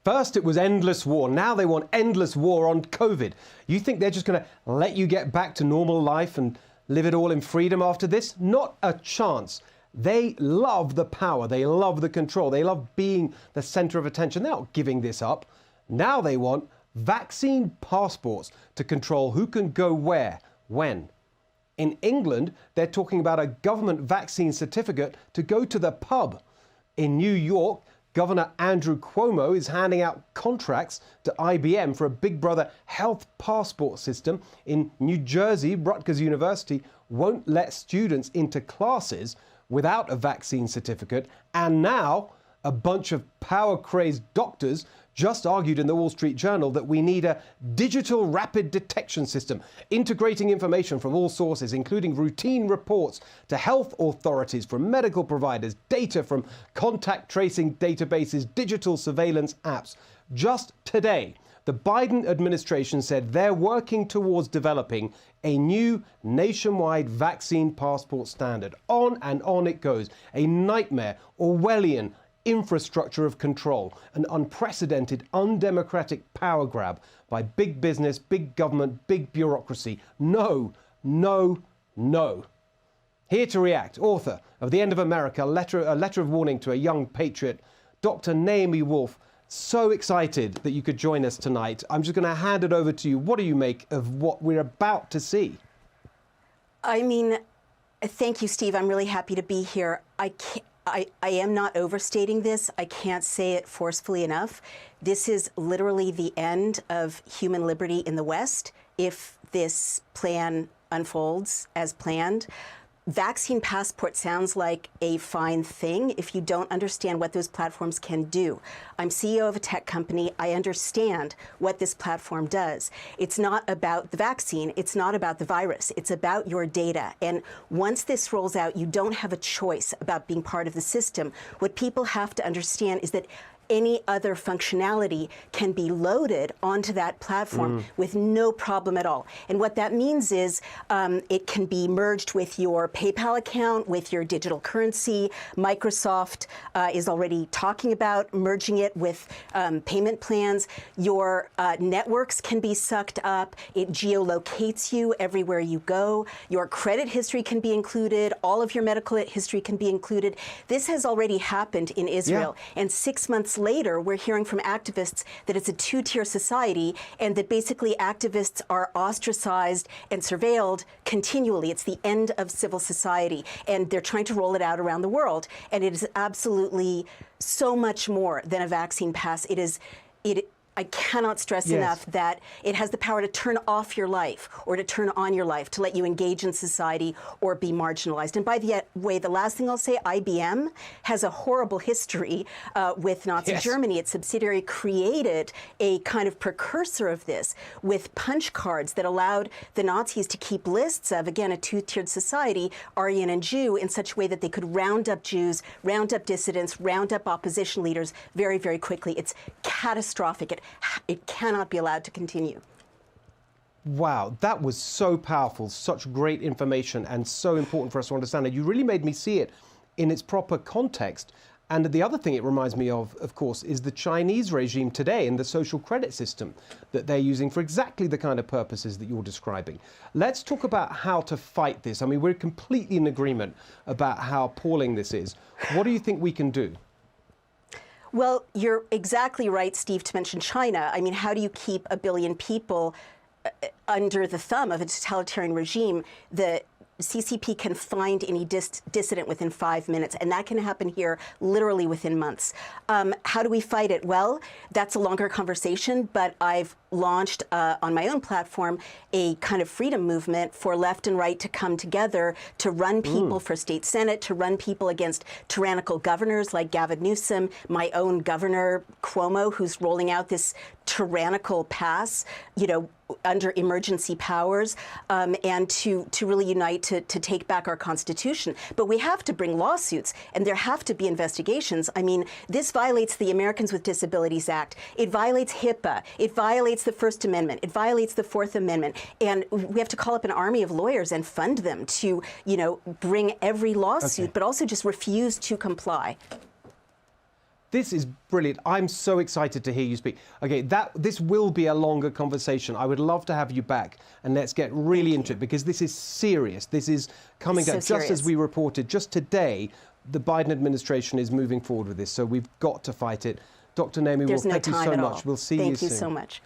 First, it was endless war. Now they want endless war on COVID. You think they're just going to let you get back to normal life and live it all in freedom after this? Not a chance. They love the power. They love the control. They love being the center of attention. They're not giving this up. Now they want vaccine passports to control who can go where, when. In England, they're talking about a government vaccine certificate to go to the pub. In New York, Governor Andrew Cuomo is handing out contracts to IBM for a Big Brother health passport system. In New Jersey, Rutgers University won't let students into classes without a vaccine certificate. And now, a bunch of power-crazed doctors just argued in the Wall Street Journal that we need a digital rapid detection system, integrating information from all sources, including routine reports to health authorities from medical providers, data from contact tracing databases, digital surveillance apps. Just today, the Biden administration said they're working towards developing a new nationwide vaccine passport standard. On and on it goes. A nightmare, Orwellian infrastructure of control, an unprecedented, undemocratic power grab by big business, big government, big bureaucracy. No, no, no. Here to react, author of The End of America, a letter of warning to a young patriot, Dr. Naomi Wolf. So excited that you could join us tonight. I'm just going to hand it over to you. What do you make of what we're about to see? I mean, thank you, Steve. I'm really happy to be here. I am not overstating this. I can't say it forcefully enough. This is literally the end of human liberty in the West if this plan unfolds as planned. Vaccine passport sounds like a fine thing if you don't understand what those platforms can do. I'm CEO of a tech company. I understand what this platform does. It's not about the vaccine. It's not about the virus. It's about your data. And once this rolls out, you don't have a choice about being part of the system. What people have to understand is that any other functionality can be loaded onto that platform with no problem at all. And what that means is it can be merged with your PayPal account, with your digital currency. Microsoft is already talking about merging it with payment plans. Your networks can be sucked up. It geolocates you everywhere you go. Your credit history can be included. All of your medical history can be included. This has already happened in Israel. Yeah. And 6 months later, we're hearing from activists that it's a two-tier society and that basically activists are ostracized and surveilled continually. It's the end of civil society, and they're trying to roll it out around the world. And it is absolutely so much more than a vaccine pass. I cannot stress enough that it has the power to turn off your life or to turn on your life, to let you engage in society or be marginalized. And by the way, the last thing I'll say, IBM has a horrible history with Nazi Germany. Its subsidiary created a kind of precursor of this with punch cards that allowed the Nazis to keep lists of, again, a two-tiered society, Aryan and Jew, in such a way that they could round up Jews, round up dissidents, round up opposition leaders very, very quickly. It's catastrophic. It cannot be allowed to continue. Wow, that was so powerful, such great information, and so important for us to understand. And you really made me see it in its proper context. And the other thing it reminds me of course, is the Chinese regime today and the social credit system that they're using for exactly the kind of purposes that you're describing. Let's talk about how to fight this. I mean, we're completely in agreement about how appalling this is. What do you think we can do? Well, you're exactly right, Steve, to mention China. I mean, how do you keep 1 billion people under the thumb of a totalitarian regime? The CCP can find any dissident within 5 minutes, and that can happen here literally within months. How do we fight it? Well, that's a longer conversation, but I've launched on my own platform a kind of freedom movement for left and right to come together to run people for state senate, to run people against tyrannical governors like Gavin Newsom, my own governor Cuomo, who's rolling out this tyrannical pass, you know, under emergency powers, and to really unite to take back our Constitution. But we have to bring lawsuits, and there have to be investigations. I mean, this violates the Americans with Disabilities Act. It violates HIPAA. It violates the First Amendment. It violates the Fourth Amendment. And we have to call up an army of lawyers and fund them to, you know, bring every lawsuit, but also just refuse to comply. This is brilliant. I'm so excited to hear you speak. Okay, this will be a longer conversation. I would love to have you back, and let's get really into it, because this is serious. This is coming down. Just as we reported just today, the Biden administration is moving forward with this, so we've got to fight it. Dr. Naomi Wolf, thank you so much. We'll see you soon. Thank you so much.